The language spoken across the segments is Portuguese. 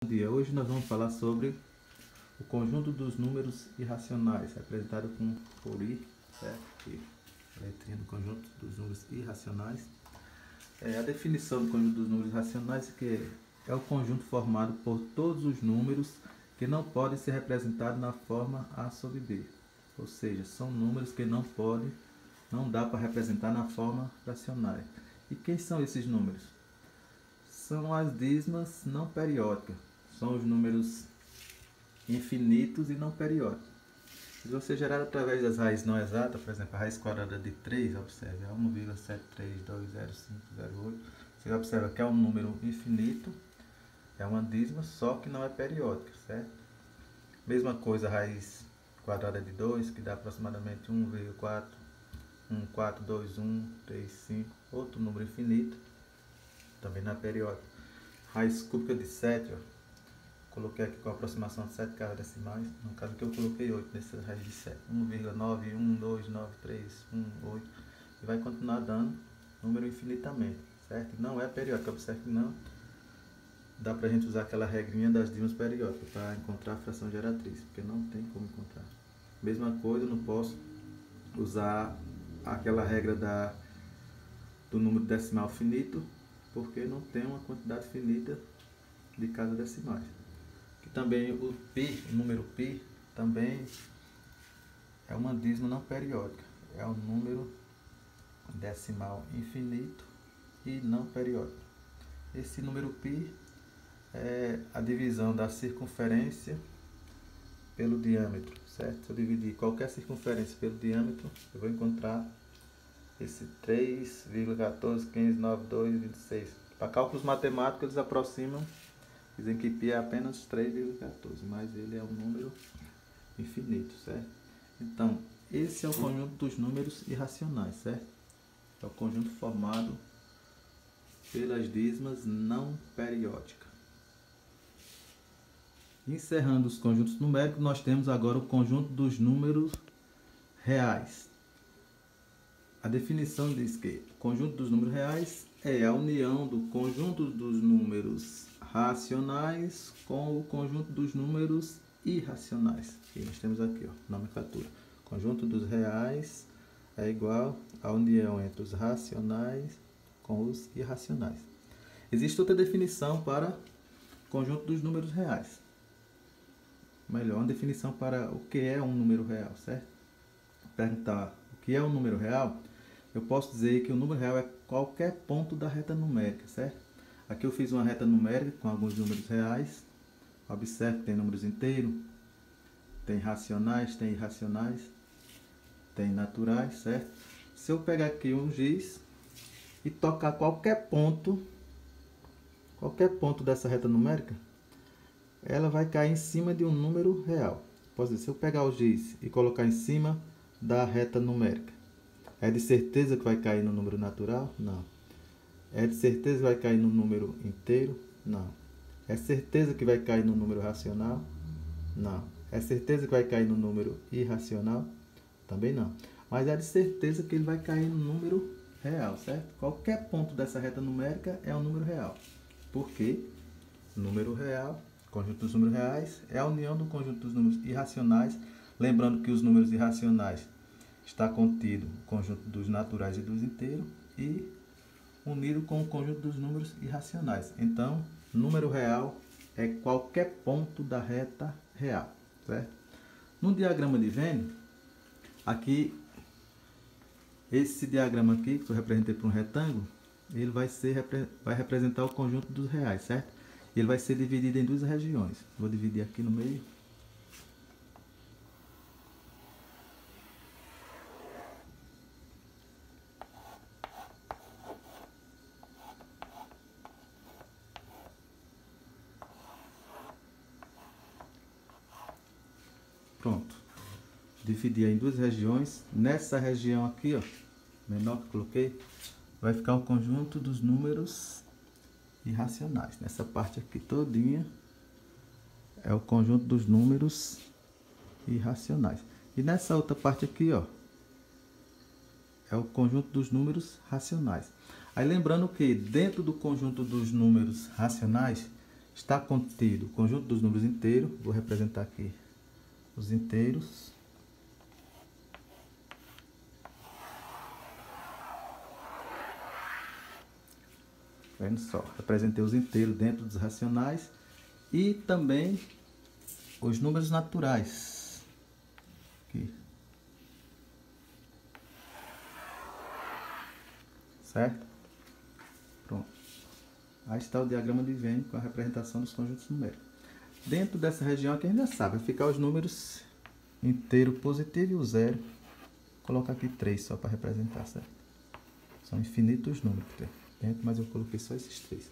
Bom dia, hoje nós vamos falar sobre o conjunto dos números irracionais, representado com Fourier, certo? Aqui, a letrinha do conjunto dos números irracionais. A definição do conjunto dos números irracionais é o conjunto formado por todos os números que não podem ser representados na forma A sobre B. Ou seja, são números que não dá para representar na forma fracionária. E quem são esses números? São as dízimas não periódicas. São os números infinitos e não periódicos. Eles vão ser gerados através das raízes não exatas, por exemplo, a raiz quadrada de 3, observe, é 1,7320508. Você observa que é um número infinito, é uma dízima, só que não é periódica, certo? Mesma coisa a raiz quadrada de 2, que dá aproximadamente 1,1421135, outro número infinito, também não é periódico. Raiz cúbica de 7, ó, coloquei aqui com a aproximação de 7 casas decimais, no caso que eu coloquei 8 nessa raiz de 7, 1,91293118, e vai continuar dando número infinitamente, certo? Não é periódico, observe que não dá pra gente usar aquela regrinha das dízimas periódicas para encontrar a fração geratriz, porque não tem como encontrar. Mesma coisa, eu não posso usar aquela regra do número decimal finito, porque não tem uma quantidade finita de casas decimais. Que também o π, o número π, também é uma dízima não periódica. É um número decimal infinito e não periódico. Esse número π é a divisão da circunferência pelo diâmetro, certo? Se eu dividir qualquer circunferência pelo diâmetro, eu vou encontrar esse 3,14159226. Para cálculos matemáticos, eles aproximam, dizem que π é apenas 3,14, mas ele é um número infinito, certo? Então, esse é o conjunto dos números irracionais, certo? É o conjunto formado pelas dízimas não periódicas. Encerrando os conjuntos numéricos, nós temos agora o conjunto dos números reais. A definição diz que o conjunto dos números reais é a união do conjunto dos números racionais com o conjunto dos números irracionais. E nós temos aqui, ó, nomenclatura. O conjunto dos reais é igual à união entre os racionais com os irracionais. Existe outra definição para o conjunto dos números reais. Melhor, uma definição para o que é um número real, certo? Perguntar o que é um número real, eu posso dizer que o número real é qualquer ponto da reta numérica, certo? Aqui eu fiz uma reta numérica com alguns números reais. Observe que tem números inteiros, tem racionais, tem irracionais, tem naturais, certo? Se eu pegar aqui um giz e tocar qualquer ponto dessa reta numérica, ela vai cair em cima de um número real. Posso dizer, se eu pegar o giz e colocar em cima da reta numérica, é de certeza que vai cair no número natural? Não. É de certeza que vai cair no número inteiro? Não. É certeza que vai cair no número racional? Não. É certeza que vai cair no número irracional? Também não. Mas é de certeza que ele vai cair no número real, certo? Qualquer ponto dessa reta numérica é um número real. Por quê? Número real, conjunto dos números reais, é a união do conjunto dos números irracionais. Lembrando que os números irracionais está contido o conjunto dos naturais e dos inteiros e unido com o conjunto dos números irracionais. Então, número real é qualquer ponto da reta real, certo? No diagrama de Venn, aqui, esse diagrama aqui, que eu representei por um retângulo, ele vai representar o conjunto dos reais, certo? Ele vai ser dividido em duas regiões. Vou dividir aqui no meio. Pronto. Dividir em duas regiões. Nessa região aqui, ó, menor que eu coloquei, vai ficar o conjunto dos números irracionais. Nessa parte aqui todinha é o conjunto dos números irracionais. E nessa outra parte aqui, ó, é o conjunto dos números racionais. Aí lembrando que dentro do conjunto dos números racionais está contido o conjunto dos números inteiros. Vou representar aqui os inteiros. Vendo só, representei os inteiros dentro dos racionais e também os números naturais. Aqui. Certo? Pronto. Aí está o diagrama de Venn com a representação dos conjuntos numéricos. Dentro dessa região aqui a gente já sabe, vai ficar os números inteiro positivo e o zero. Vou colocar aqui 3 só para representar, certo? São infinitos números que tem dentro, mas eu coloquei só esses 3.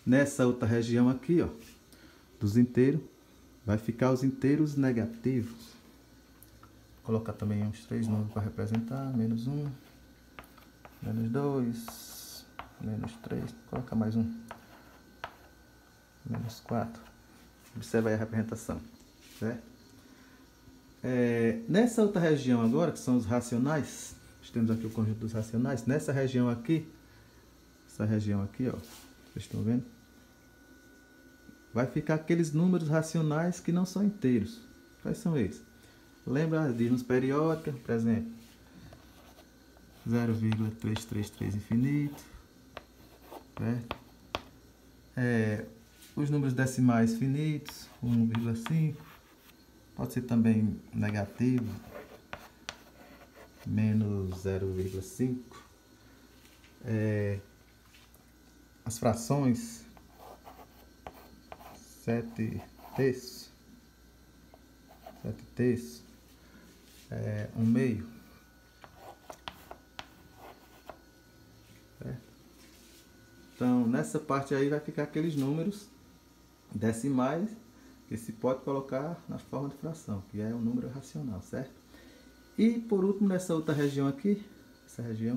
Nessa outra região aqui, ó, dos inteiros, vai ficar os inteiros negativos. Vou colocar também uns 3 números para representar. Menos 1, menos 2, menos 3. Vou colocar mais um. Menos 4. Observa aí a representação, certo? Nessa outra região agora, que são os racionais, nós temos aqui o conjunto dos racionais. Nessa região aqui, essa região aqui, ó, vocês estão vendo? Vai ficar aqueles números racionais que não são inteiros. Quais são eles? Lembra as dízimos periódicas, por exemplo, 0,333 infinito, certo? Os números decimais finitos, 1,5, pode ser também negativo, menos 0,5. As frações, 7 terços, 1 meio. Certo? Então, nessa parte aí vai ficar aqueles números decimais que se pode colocar na forma de fração, que é um número racional, certo? E por último, nessa outra região aqui, essa região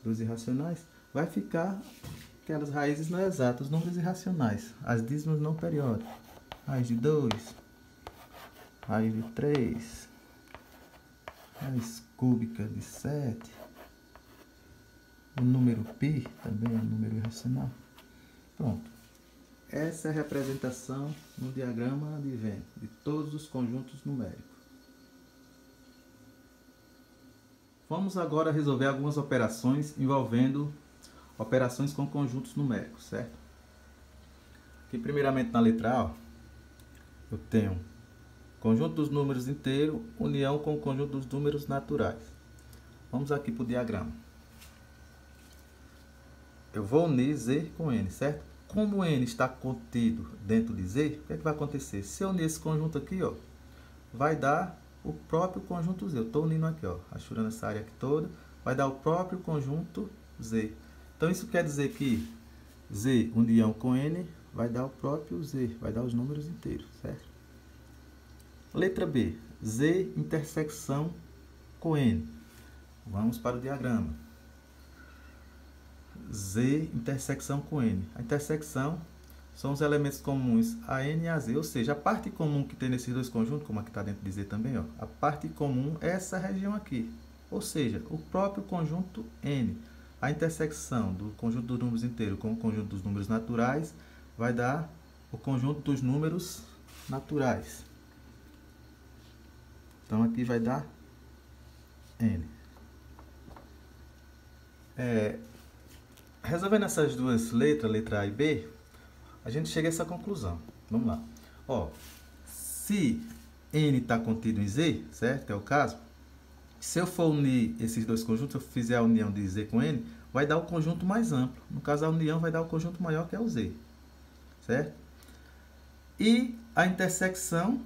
dos irracionais, vai ficar aquelas raízes não exatas, os números irracionais, as dízimos não periódicos, raiz de 2, raiz de 3, raiz cúbica de 7, o número π também é um número irracional. Pronto. Essa é a representação no diagrama de Venn de todos os conjuntos numéricos. Vamos agora resolver algumas operações envolvendo operações com conjuntos numéricos, certo? Aqui, primeiramente, na letra A, ó, eu tenho conjunto dos números inteiros, união com o conjunto dos números naturais. Vamos aqui para o diagrama. Eu vou unir Z com N, certo? Como N está contido dentro de Z, o que é que vai acontecer? Se eu unir esse conjunto aqui, ó, vai dar o próprio conjunto Z. Eu estou unindo aqui, ó, rachurando essa área aqui toda, vai dar o próprio conjunto Z. Então, isso quer dizer que Z união com N vai dar o próprio Z, vai dar os números inteiros, certo? Letra B, Z intersecção com N. Vamos para o diagrama. Z intersecção com N. A intersecção são os elementos comuns a N e a Z, ou seja, a parte comum que tem nesses dois conjuntos, como aqui está dentro de Z também, ó, a parte comum é essa região aqui, ou seja, o próprio conjunto N. A intersecção do conjunto dos números inteiros com o conjunto dos números naturais vai dar o conjunto dos números naturais. Então, aqui vai dar N. Resolvendo essas duas letras, letra A e B, a gente chega a essa conclusão. Vamos lá. Ó, se N está contido em Z, certo? Que é o caso. Se eu for unir esses dois conjuntos, eu fizer a união de Z com N, vai dar o conjunto mais amplo. No caso, a união vai dar o conjunto maior, que é o Z. Certo? E a intersecção,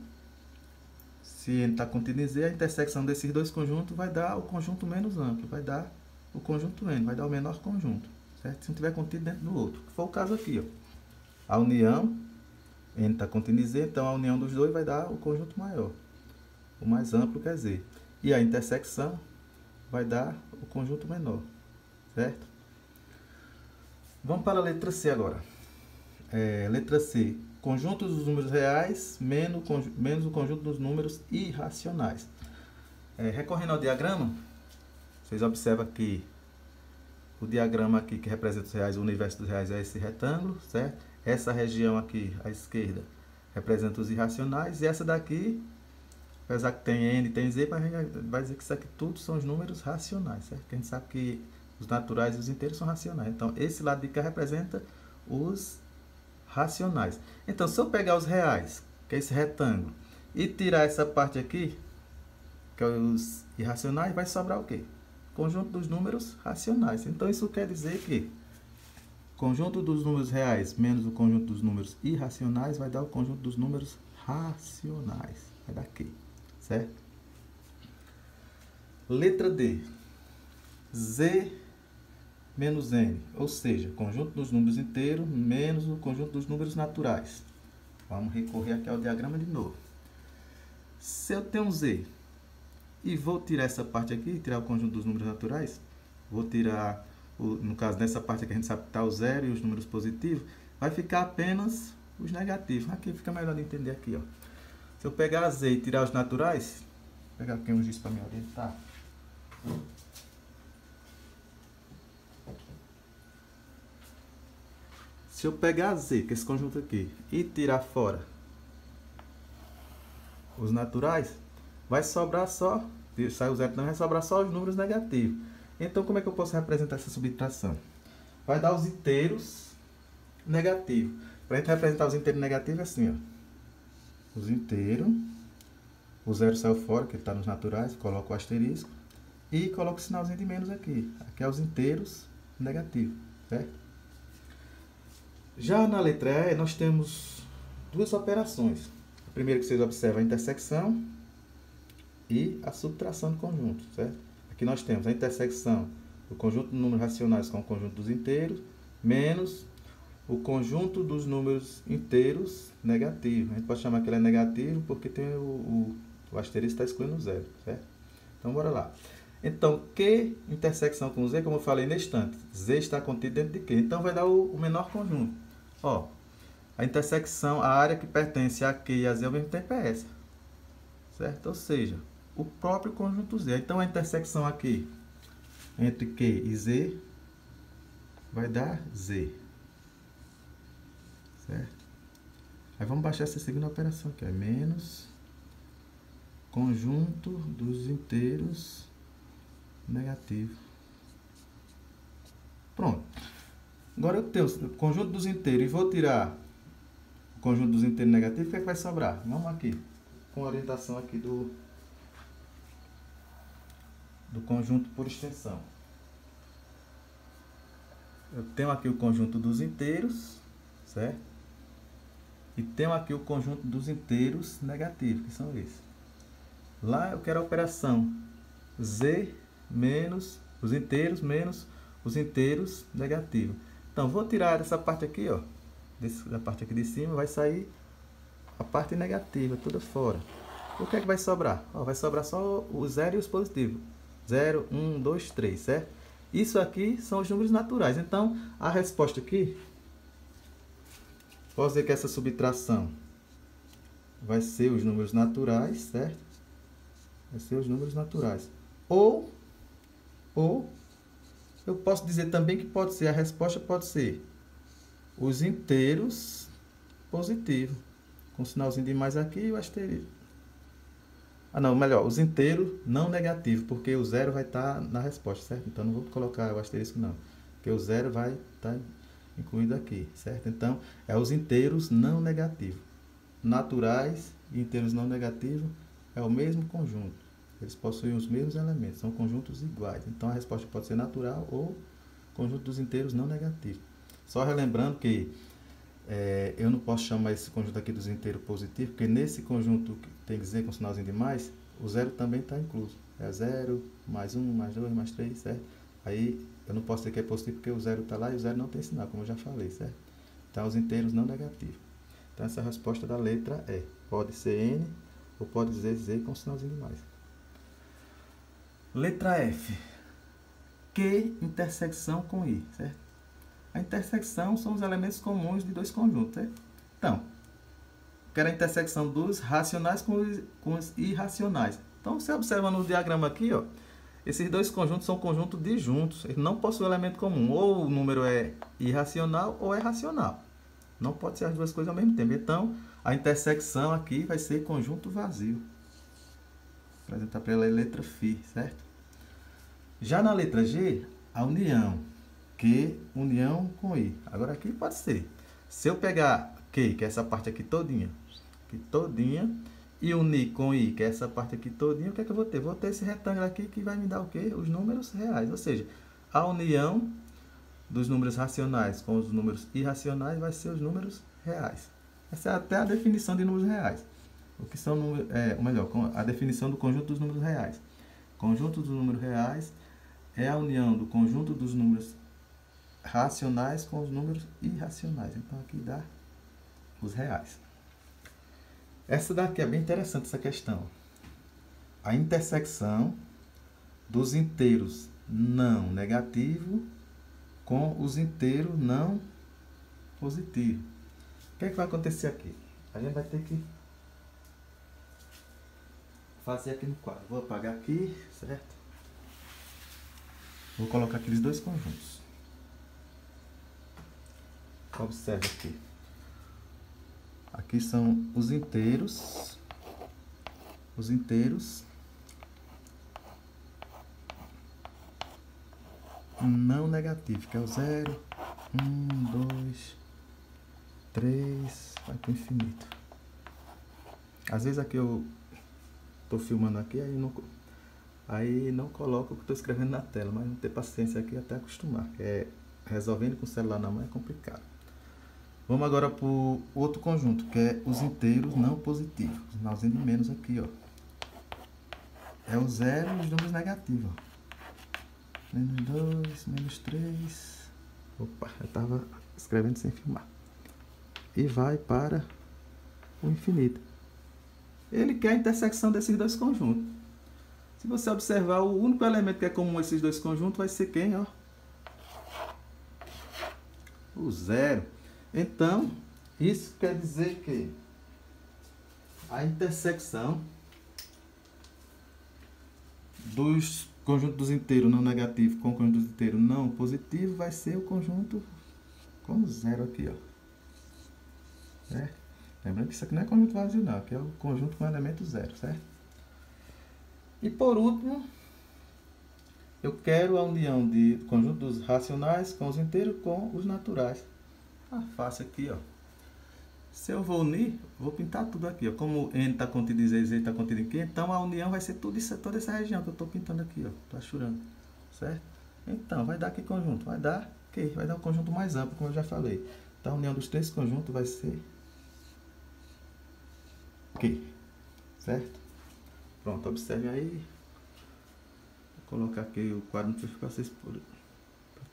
se N está contido em Z, a intersecção desses dois conjuntos vai dar o conjunto menos amplo. Vai dar o conjunto N, vai dar o menor conjunto. Certo? Se não tiver contido dentro do outro. Que foi o caso aqui, ó. A união, N está contido em Z, então a união dos dois vai dar o conjunto maior. O mais amplo, que é Z. E a intersecção vai dar o conjunto menor. Certo? Vamos para a letra C agora. Letra C. Conjunto dos números reais menos o conjunto dos números irracionais. Recorrendo ao diagrama, vocês observam que o diagrama aqui que representa os reais, o universo dos reais é esse retângulo, certo? essa região aqui, à esquerda, representa os irracionais, e essa daqui, apesar que tem N, tem Z, mas a gente vai dizer que isso aqui tudo são os números racionais, certo? Porque a gente sabe que os naturais e os inteiros são racionais. Então, esse lado de cá representa os racionais. Então, se eu pegar os reais, que é esse retângulo, e tirar essa parte aqui, que é os irracionais, vai sobrar o quê? Conjunto dos números racionais. Então, isso quer dizer que conjunto dos números reais menos o conjunto dos números irracionais vai dar o conjunto dos números racionais. Vai dar aqui, certo? Letra D. Z menos N, ou seja, conjunto dos números inteiros menos o conjunto dos números naturais. Vamos recorrer aqui ao diagrama de novo. Se eu tenho um Z e vou tirar essa parte aqui, tirar o conjunto dos números naturais, vou tirar, no caso dessa parte aqui a gente sabe que está o zero e os números positivos, vai ficar apenas os negativos. Aqui fica melhor de entender aqui, ó. Se eu pegar Z e tirar os naturais, vou pegar aqui um giz para me orientar. Se eu pegar Z, que é esse conjunto aqui, e tirar fora os naturais, vai sobrar só, sai o zero, não vai sobrar só os números negativos. Então, como é que eu posso representar essa subtração? Vai dar os inteiros negativos. Para a gente representar os inteiros negativos é assim, ó. Os inteiros, o zero saiu fora, que está nos naturais, coloco o asterisco, e coloco o sinalzinho de menos aqui. Aqui é os inteiros negativos, certo? Já na letra E, nós temos duas operações. A primeira que vocês observam é a intersecção e a subtração de conjuntos, certo? Aqui nós temos a intersecção do conjunto de números racionais com o conjunto dos inteiros, menos o conjunto dos números inteiros negativos. A gente pode chamar que ele é negativo porque tem o asterisco está excluindo o zero, certo? Então, bora lá. Então, Q intersecção com Z, como eu falei neste instante, Z está contido dentro de Q. Então, vai dar o menor conjunto. Ó, a intersecção, a área que pertence a Q e a Z ao mesmo tempo é essa. Certo? Ou seja, o próprio conjunto Z. Então, a intersecção aqui entre Q e Z vai dar Z. Certo? Aí, vamos baixar essa segunda operação aqui. É menos conjunto dos inteiros negativo. Pronto. Agora eu tenho o conjunto dos inteiros e vou tirar o conjunto dos inteiros negativos. O que é que vai sobrar? Vamos aqui, com a orientação aqui do conjunto por extensão. Eu tenho aqui o conjunto dos inteiros, certo? E tenho aqui o conjunto dos inteiros negativos, que são esses. Lá eu quero a operação Z menos os inteiros menos os inteiros negativos. Então, vou tirar essa parte aqui, ó. Da parte aqui de cima, vai sair a parte negativa, toda fora. O que é que vai sobrar? Ó, vai sobrar só o zero e os positivos. 0, 1, 2, 3, certo? Isso aqui são os números naturais. Então, a resposta aqui, posso dizer que essa subtração vai ser os números naturais, certo? Vai ser os números naturais. Ou eu posso dizer também que pode ser, a resposta pode ser os inteiros positivos, com o sinalzinho de mais aqui e o asterisco. Ah, não, melhor, os inteiros não negativos, porque o zero vai estar na resposta, certo? Então, não vou colocar o asterisco, não, porque o zero vai estar incluído aqui, certo? Então, é os inteiros não negativos. Naturais e inteiros não negativos é o mesmo conjunto. Eles possuem os mesmos elementos, são conjuntos iguais. Então, a resposta pode ser natural ou conjunto dos inteiros não negativos. Só relembrando que eu não posso chamar esse conjunto aqui dos inteiros positivos, porque nesse conjunto que tem que dizer com sinalzinho de mais, o zero também está incluso. É 0, mais 1, mais 2, mais 3, certo? Aí, eu não posso dizer que é positivo porque o zero está lá e o zero não tem sinal, como eu já falei, certo? Então, os inteiros não negativos. Então, essa é a resposta da letra E. Pode ser N ou pode dizer Z com sinalzinho de mais. Letra F. Q intersecção com I, certo? A intersecção são os elementos comuns de dois conjuntos, certo? Então, quero a intersecção dos racionais com os irracionais. Então, você observa no diagrama aqui, ó, esses dois conjuntos são conjuntos disjuntos. Eles não possuem elemento comum. Ou o número é irracional ou é racional. Não pode ser as duas coisas ao mesmo tempo. Então, a intersecção aqui vai ser conjunto vazio. Vou apresentar pela letra Φ, certo? Já na letra G, a união. Q, união com I. Agora aqui pode ser. Se eu pegar Q, que é essa parte aqui todinha, e unir com I, que é essa parte aqui todinha, o que é que eu vou ter? Vou ter esse retângulo aqui que vai me dar o quê? Os números reais. Ou seja, a união dos números racionais com os números irracionais vai ser os números reais. Essa é até a definição de números reais. O que são números, ou melhor, a definição do conjunto dos números reais. Conjunto dos números reais é a união do conjunto dos números racionais com os números irracionais. Então aqui dá os reais. Essa daqui é bem interessante, essa questão. A intersecção dos inteiros não negativos com os inteiros não positivos. O que é que vai acontecer aqui? A gente vai ter que fazer aqui no quadro. Vou apagar aqui, certo? Vou colocar aqueles dois conjuntos. Observe aqui. Aqui são os inteiros. Os inteiros não negativos, que é o 0, 1, 2, 3, vai para o infinito. Às vezes aqui eu estou filmando aqui, aí não coloco o que estou escrevendo na tela, mas vou ter paciência aqui até acostumar, que resolvendo com o celular na mão é complicado. Vamos agora para o outro conjunto, que é os inteiros não positivos. O sinalzinho de menos aqui, ó. É o 0 e os números negativos, ó. Menos 2, menos 3. Opa, eu estava escrevendo sem filmar. E vai para o infinito. Ele quer a intersecção desses dois conjuntos. Se você observar, o único elemento que é comum a esses dois conjuntos vai ser quem, ó? O 0. Então, isso quer dizer que a intersecção dos conjuntos dos inteiros não negativos com o conjunto dos inteiros não positivo vai ser o conjunto com 0 aqui, ó. Certo? Lembrando que isso aqui não é conjunto vazio não, aqui é o conjunto com elemento 0, certo? E por último, eu quero a união de conjunto dos racionais com os inteiros com os naturais. Fácil aqui, ó. Se eu vou unir, vou pintar tudo aqui, ó. Como N está contido em Z, Z está contido em Q, então a união vai ser tudo isso, toda essa região que eu estou pintando aqui, ó. Estou achurando, certo? Então, vai dar que conjunto? Vai dar Q, vai dar um conjunto mais amplo, como eu já falei. Então, a união dos três conjuntos vai ser Q, certo? Pronto, observe aí. Vou colocar aqui o quadro para que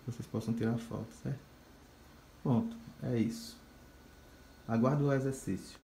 vocês possam tirar a foto, certo? Pronto, é isso. Aguardo o exercício.